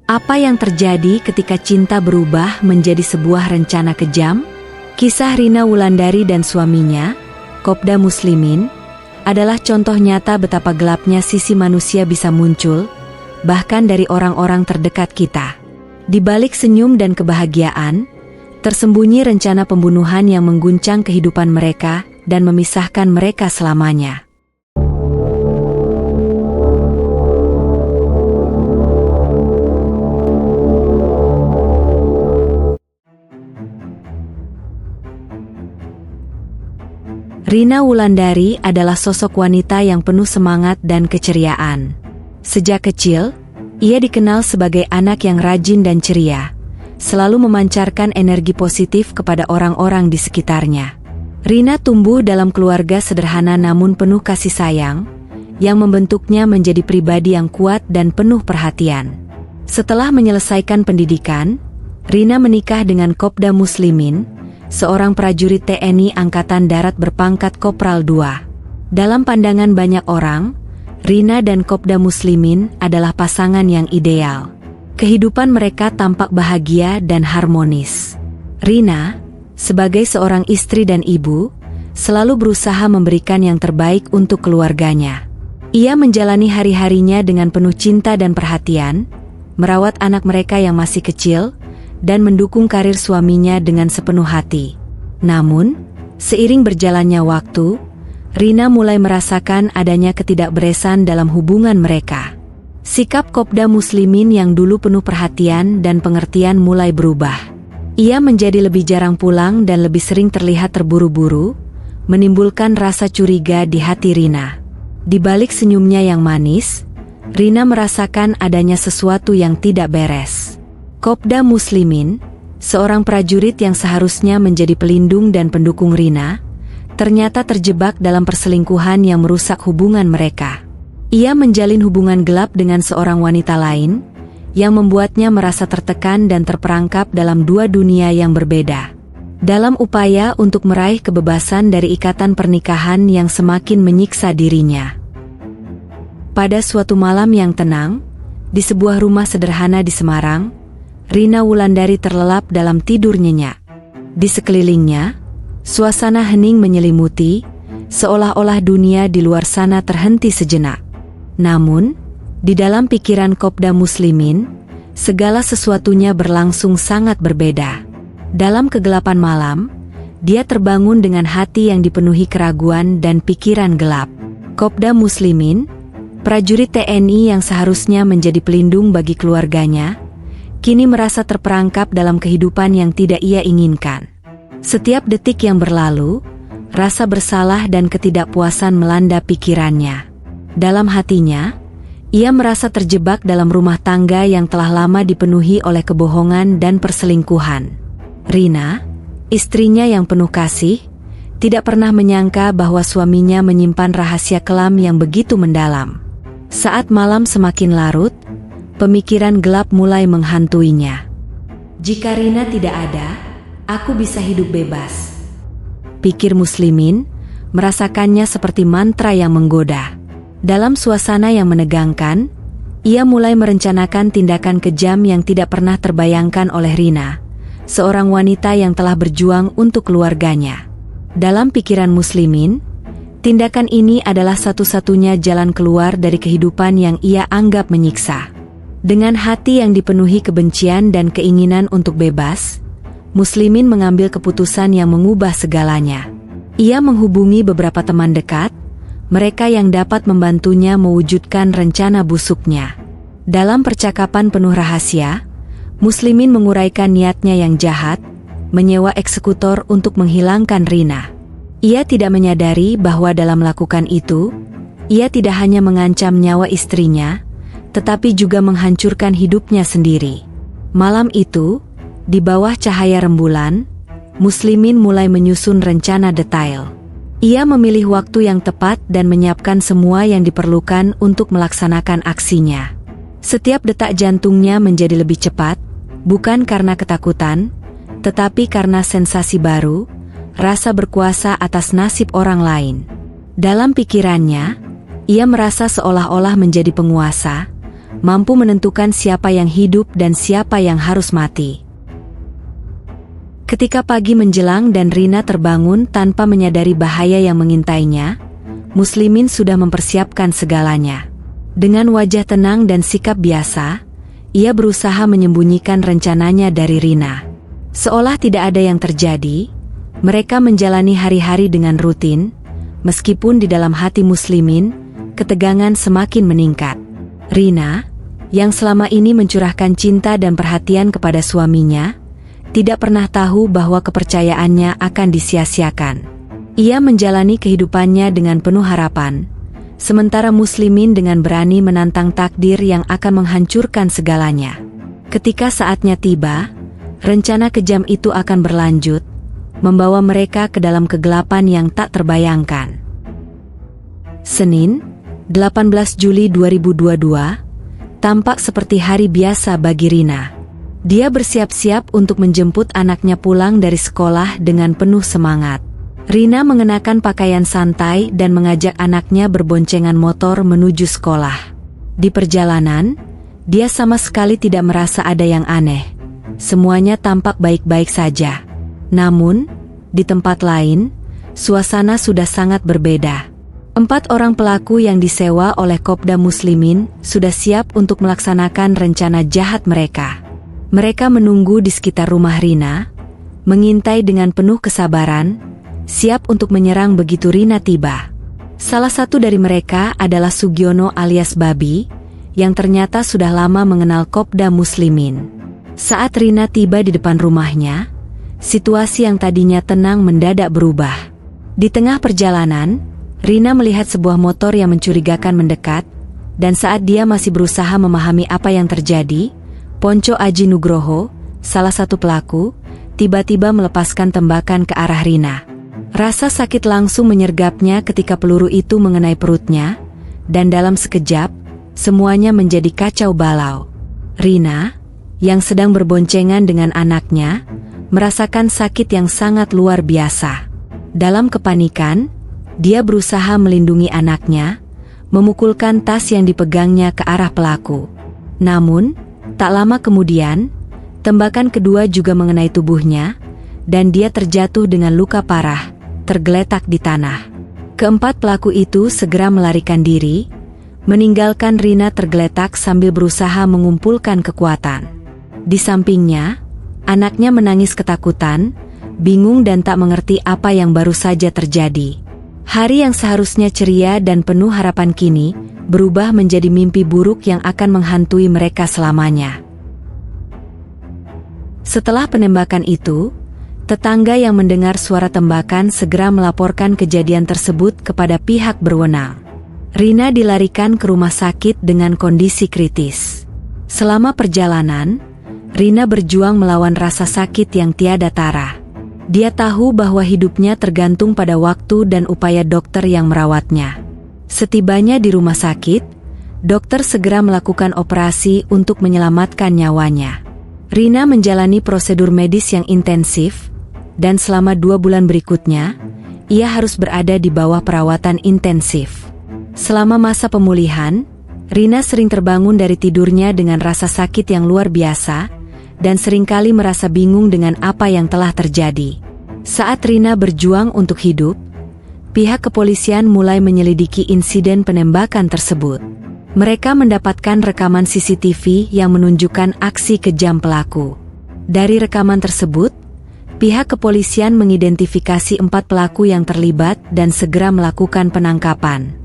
Apa yang terjadi ketika cinta berubah menjadi sebuah rencana kejam? Kisah Rina Wulandari dan suaminya, Kopda Muslimin, adalah contoh nyata betapa gelapnya sisi manusia bisa muncul, bahkan dari orang-orang terdekat kita. Di balik senyum dan kebahagiaan, tersembunyi rencana pembunuhan yang mengguncang kehidupan mereka dan memisahkan mereka selamanya. Rina Wulandari adalah sosok wanita yang penuh semangat dan keceriaan. Sejak kecil, ia dikenal sebagai anak yang rajin dan ceria, selalu memancarkan energi positif kepada orang-orang di sekitarnya. Rina tumbuh dalam keluarga sederhana namun penuh kasih sayang, yang membentuknya menjadi pribadi yang kuat dan penuh perhatian. Setelah menyelesaikan pendidikan, Rina menikah dengan Kopda Muslimin, seorang prajurit TNI Angkatan Darat berpangkat Kopral II. Dalam pandangan banyak orang, Rina dan Kopda Muslimin adalah pasangan yang ideal. Kehidupan mereka tampak bahagia dan harmonis. Rina, sebagai seorang istri dan ibu, selalu berusaha memberikan yang terbaik untuk keluarganya. Ia menjalani hari-harinya dengan penuh cinta dan perhatian, merawat anak mereka yang masih kecil, dan mendukung karir suaminya dengan sepenuh hati. Namun, seiring berjalannya waktu, Rina mulai merasakan adanya ketidakberesan dalam hubungan mereka. Sikap Kopda Muslimin yang dulu penuh perhatian dan pengertian mulai berubah. Ia menjadi lebih jarang pulang dan lebih sering terlihat terburu-buru, menimbulkan rasa curiga di hati Rina. Di balik senyumnya yang manis, Rina merasakan adanya sesuatu yang tidak beres. Kopda Muslimin, seorang prajurit yang seharusnya menjadi pelindung dan pendukung Rina, ternyata terjebak dalam perselingkuhan yang merusak hubungan mereka. Ia menjalin hubungan gelap dengan seorang wanita lain, yang membuatnya merasa tertekan dan terperangkap dalam dua dunia yang berbeda. Dalam upaya untuk meraih kebebasan dari ikatan pernikahan yang semakin menyiksa dirinya. Pada suatu malam yang tenang, di sebuah rumah sederhana di Semarang, Rina Wulandari terlelap dalam tidur nyenyak. Di sekelilingnya, suasana hening menyelimuti, seolah-olah dunia di luar sana terhenti sejenak. Namun, di dalam pikiran Kopda Muslimin, segala sesuatunya berlangsung sangat berbeda. Dalam kegelapan malam, dia terbangun dengan hati yang dipenuhi keraguan dan pikiran gelap. Kopda Muslimin, prajurit TNI yang seharusnya menjadi pelindung bagi keluarganya, kini merasa terperangkap dalam kehidupan yang tidak ia inginkan. Setiap detik yang berlalu, rasa bersalah dan ketidakpuasan melanda pikirannya. Dalam hatinya, ia merasa terjebak dalam rumah tangga yang telah lama dipenuhi oleh kebohongan dan perselingkuhan. Rina, istrinya yang penuh kasih, tidak pernah menyangka bahwa suaminya menyimpan rahasia kelam yang begitu mendalam. Saat malam semakin larut, pemikiran gelap mulai menghantuinya. Jika Rina tidak ada, aku bisa hidup bebas. Pikir Muslimin, merasakannya seperti mantra yang menggoda. Dalam suasana yang menegangkan, ia mulai merencanakan tindakan kejam yang tidak pernah terbayangkan oleh Rina, seorang wanita yang telah berjuang untuk keluarganya. Dalam pikiran Muslimin, tindakan ini adalah satu-satunya jalan keluar dari kehidupan yang ia anggap menyiksa. Dengan hati yang dipenuhi kebencian dan keinginan untuk bebas, Muslimin mengambil keputusan yang mengubah segalanya. Ia menghubungi beberapa teman dekat, mereka yang dapat membantunya mewujudkan rencana busuknya. Dalam percakapan penuh rahasia, Muslimin menguraikan niatnya yang jahat, menyewa eksekutor untuk menghilangkan Rina. Ia tidak menyadari bahwa dalam melakukan itu, ia tidak hanya mengancam nyawa istrinya, tetapi juga menghancurkan hidupnya sendiri. Malam itu, di bawah cahaya rembulan, Muslimin mulai menyusun rencana detail. Ia memilih waktu yang tepat dan menyiapkan semua yang diperlukan untuk melaksanakan aksinya. Setiap detak jantungnya menjadi lebih cepat, bukan karena ketakutan, tetapi karena sensasi baru, rasa berkuasa atas nasib orang lain. Dalam pikirannya, ia merasa seolah-olah menjadi penguasa, mampu menentukan siapa yang hidup dan siapa yang harus mati. Ketika pagi menjelang dan Rina terbangun tanpa menyadari bahaya yang mengintainya, Muslimin sudah mempersiapkan segalanya. Dengan wajah tenang dan sikap biasa, ia berusaha menyembunyikan rencananya dari Rina. Seolah tidak ada yang terjadi, mereka menjalani hari-hari dengan rutin, meskipun di dalam hati Muslimin, ketegangan semakin meningkat. Rina, yang selama ini mencurahkan cinta dan perhatian kepada suaminya, tidak pernah tahu bahwa kepercayaannya akan disia-siakan. Ia menjalani kehidupannya dengan penuh harapan, sementara Muslimin dengan berani menantang takdir yang akan menghancurkan segalanya. Ketika saatnya tiba, rencana kejam itu akan berlanjut, membawa mereka ke dalam kegelapan yang tak terbayangkan. Senin, 18 Juli 2022, tampak seperti hari biasa bagi Rina. Dia bersiap-siap untuk menjemput anaknya pulang dari sekolah dengan penuh semangat. Rina mengenakan pakaian santai dan mengajak anaknya berboncengan motor menuju sekolah. Di perjalanan, dia sama sekali tidak merasa ada yang aneh. Semuanya tampak baik-baik saja. Namun, di tempat lain, suasana sudah sangat berbeda. 4 orang pelaku yang disewa oleh Kopda Muslimin sudah siap untuk melaksanakan rencana jahat mereka. Mereka menunggu di sekitar rumah Rina, mengintai dengan penuh kesabaran, siap untuk menyerang begitu Rina tiba. Salah satu dari mereka adalah Sugiono alias Babi, yang ternyata sudah lama mengenal Kopda Muslimin. Saat Rina tiba di depan rumahnya, situasi yang tadinya tenang mendadak berubah. Di tengah perjalanan, Rina melihat sebuah motor yang mencurigakan mendekat, dan saat dia masih berusaha memahami apa yang terjadi, Ponco Aji Nugroho, salah satu pelaku, tiba-tiba melepaskan tembakan ke arah Rina. Rasa sakit langsung menyergapnya ketika peluru itu mengenai perutnya, dan dalam sekejap, semuanya menjadi kacau balau. Rina, yang sedang berboncengan dengan anaknya, merasakan sakit yang sangat luar biasa. Dalam kepanikan, dia berusaha melindungi anaknya, memukulkan tas yang dipegangnya ke arah pelaku. Namun, tak lama kemudian, tembakan kedua juga mengenai tubuhnya, dan dia terjatuh dengan luka parah, tergeletak di tanah. Keempat pelaku itu segera melarikan diri, meninggalkan Rina tergeletak sambil berusaha mengumpulkan kekuatan. Di sampingnya, anaknya menangis ketakutan, bingung dan tak mengerti apa yang baru saja terjadi. Hari yang seharusnya ceria dan penuh harapan kini, berubah menjadi mimpi buruk yang akan menghantui mereka selamanya. Setelah penembakan itu, tetangga yang mendengar suara tembakan segera melaporkan kejadian tersebut kepada pihak berwenang. Rina dilarikan ke rumah sakit dengan kondisi kritis. Selama perjalanan, Rina berjuang melawan rasa sakit yang tiada tara. Dia tahu bahwa hidupnya tergantung pada waktu dan upaya dokter yang merawatnya. Setibanya di rumah sakit, dokter segera melakukan operasi untuk menyelamatkan nyawanya. Rina menjalani prosedur medis yang intensif, dan selama 2 bulan berikutnya, ia harus berada di bawah perawatan intensif. Selama masa pemulihan, Rina sering terbangun dari tidurnya dengan rasa sakit yang luar biasa, dan seringkali merasa bingung dengan apa yang telah terjadi. Saat Rina berjuang untuk hidup, pihak kepolisian mulai menyelidiki insiden penembakan tersebut. Mereka mendapatkan rekaman CCTV yang menunjukkan aksi kejam pelaku. Dari rekaman tersebut, pihak kepolisian mengidentifikasi 4 pelaku yang terlibat dan segera melakukan penangkapan.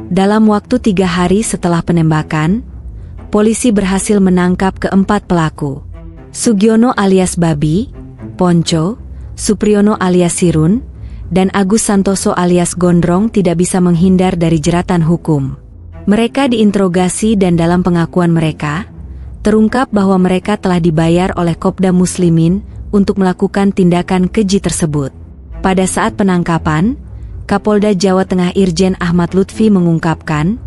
Dalam waktu 3 hari setelah penembakan, polisi berhasil menangkap keempat pelaku. Sugiono alias Babi, Ponco, Supriyono alias Sirun, dan Agus Santoso alias Gondrong tidak bisa menghindar dari jeratan hukum. Mereka diinterogasi dan dalam pengakuan mereka, terungkap bahwa mereka telah dibayar oleh Kopda Muslimin untuk melakukan tindakan keji tersebut. Pada saat penangkapan, Kapolda Jawa Tengah Irjen Ahmad Lutfi mengungkapkan,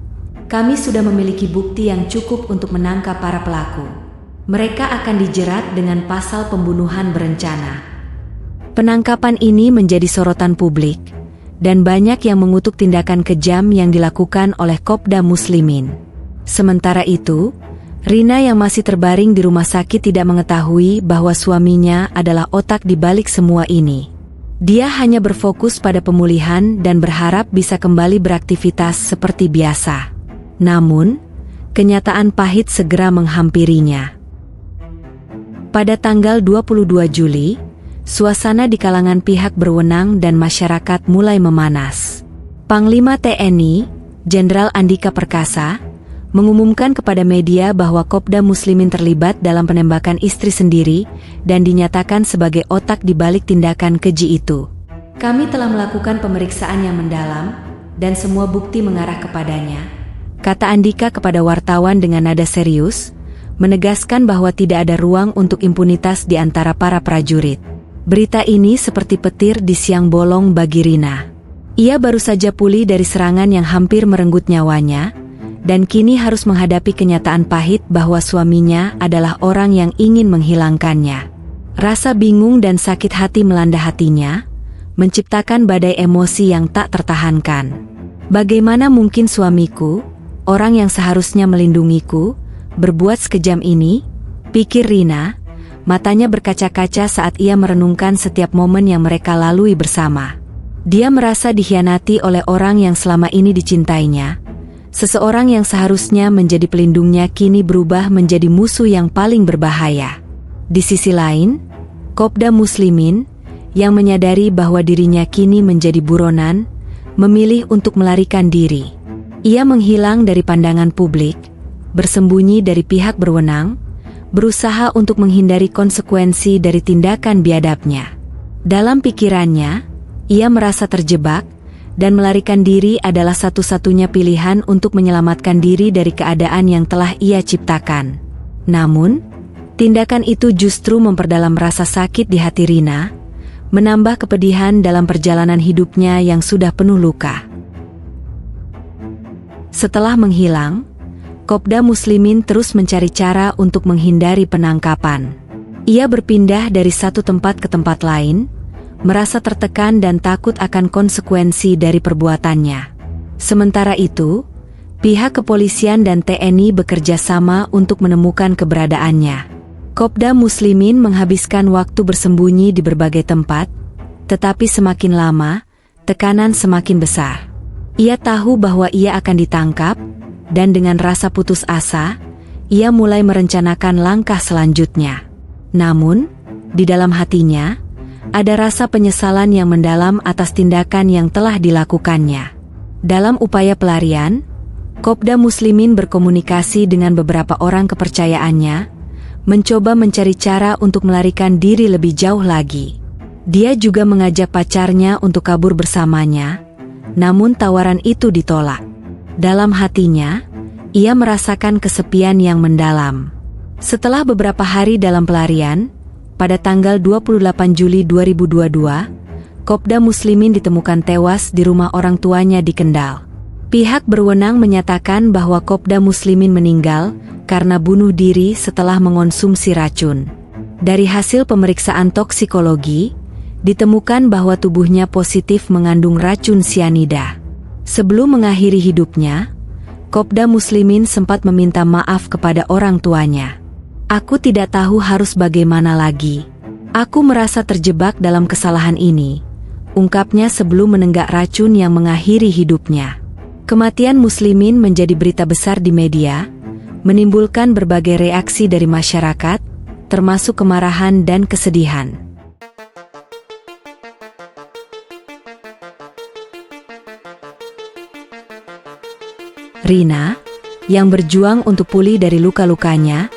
"Kami sudah memiliki bukti yang cukup untuk menangkap para pelaku. Mereka akan dijerat dengan pasal pembunuhan berencana." Penangkapan ini menjadi sorotan publik, dan banyak yang mengutuk tindakan kejam yang dilakukan oleh Kopda Muslimin. Sementara itu, Rina yang masih terbaring di rumah sakit tidak mengetahui bahwa suaminya adalah otak di balik semua ini. Dia hanya berfokus pada pemulihan dan berharap bisa kembali beraktivitas seperti biasa. Namun, kenyataan pahit segera menghampirinya. Pada tanggal 22 Juli, suasana di kalangan pihak berwenang dan masyarakat mulai memanas. Panglima TNI, Jenderal Andika Perkasa, mengumumkan kepada media bahwa Kopda Muslimin terlibat dalam penembakan istri sendiri dan dinyatakan sebagai otak di balik tindakan keji itu. Kami telah melakukan pemeriksaan yang mendalam dan semua bukti mengarah kepadanya, kata Andika kepada wartawan dengan nada serius, menegaskan bahwa tidak ada ruang untuk impunitas di antara para prajurit. Berita ini seperti petir di siang bolong bagi Rina. Ia baru saja pulih dari serangan yang hampir merenggut nyawanya, dan kini harus menghadapi kenyataan pahit bahwa suaminya adalah orang yang ingin menghilangkannya. Rasa bingung dan sakit hati melanda hatinya, menciptakan badai emosi yang tak tertahankan. Bagaimana mungkin suamiku, orang yang seharusnya melindungiku, berbuat sekejam ini? Pikir Rina, matanya berkaca-kaca saat ia merenungkan setiap momen yang mereka lalui bersama. Dia merasa dikhianati oleh orang yang selama ini dicintainya. Seseorang yang seharusnya menjadi pelindungnya kini berubah menjadi musuh yang paling berbahaya. Di sisi lain, Kopda Muslimin, yang menyadari bahwa dirinya kini menjadi buronan, memilih untuk melarikan diri. Ia menghilang dari pandangan publik, bersembunyi dari pihak berwenang, berusaha untuk menghindari konsekuensi dari tindakan biadabnya. Dalam pikirannya, ia merasa terjebak, dan melarikan diri adalah satu-satunya pilihan untuk menyelamatkan diri dari keadaan yang telah ia ciptakan. Namun, tindakan itu justru memperdalam rasa sakit di hati Rina, menambah kepedihan dalam perjalanan hidupnya yang sudah penuh luka. Setelah menghilang, Kopda Muslimin terus mencari cara untuk menghindari penangkapan. Ia berpindah dari satu tempat ke tempat lain, merasa tertekan dan takut akan konsekuensi dari perbuatannya. Sementara itu, pihak kepolisian dan TNI bekerja sama untuk menemukan keberadaannya. Kopda Muslimin menghabiskan waktu bersembunyi di berbagai tempat, tetapi semakin lama, tekanan semakin besar. Ia tahu bahwa ia akan ditangkap, dan dengan rasa putus asa, ia mulai merencanakan langkah selanjutnya. Namun, di dalam hatinya, ada rasa penyesalan yang mendalam atas tindakan yang telah dilakukannya. Dalam upaya pelarian, Kopda Muslimin berkomunikasi dengan beberapa orang kepercayaannya, mencoba mencari cara untuk melarikan diri lebih jauh lagi. Dia juga mengajak pacarnya untuk kabur bersamanya, namun tawaran itu ditolak. Dalam hatinya, ia merasakan kesepian yang mendalam. Setelah beberapa hari dalam pelarian, pada tanggal 28 Juli 2022, Kopda Muslimin ditemukan tewas di rumah orang tuanya di Kendal. Pihak berwenang menyatakan bahwa Kopda Muslimin meninggal karena bunuh diri setelah mengonsumsi racun. Dari hasil pemeriksaan toksikologi, ditemukan bahwa tubuhnya positif mengandung racun sianida. Sebelum mengakhiri hidupnya, Kopda Muslimin sempat meminta maaf kepada orang tuanya. Aku tidak tahu harus bagaimana lagi. Aku merasa terjebak dalam kesalahan ini, ungkapnya sebelum menenggak racun yang mengakhiri hidupnya. Kematian Muslimin menjadi berita besar di media, menimbulkan berbagai reaksi dari masyarakat, termasuk kemarahan dan kesedihan. Rina, yang berjuang untuk pulih dari luka-lukanya,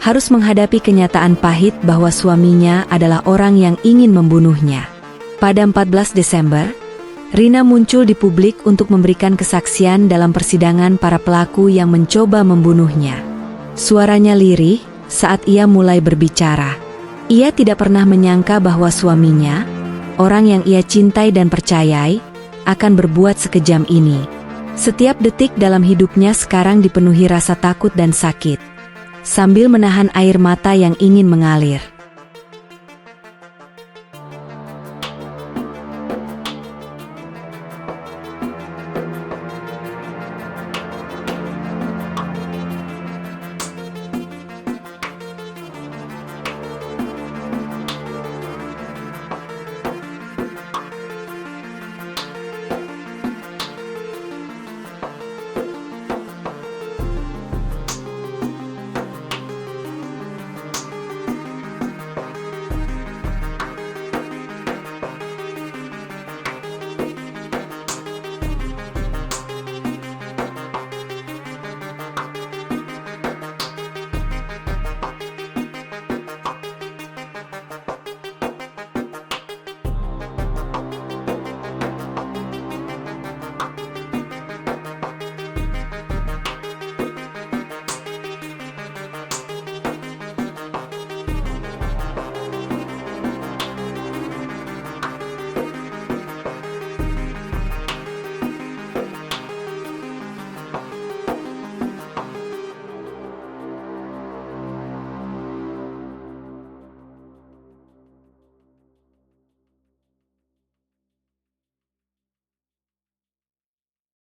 harus menghadapi kenyataan pahit bahwa suaminya adalah orang yang ingin membunuhnya. Pada 14 Desember, Rina muncul di publik untuk memberikan kesaksian dalam persidangan para pelaku yang mencoba membunuhnya. Suaranya lirih saat ia mulai berbicara. Ia tidak pernah menyangka bahwa suaminya, orang yang ia cintai dan percayai, akan berbuat sekejam ini. Setiap detik dalam hidupnya sekarang dipenuhi rasa takut dan sakit, sambil menahan air mata yang ingin mengalir.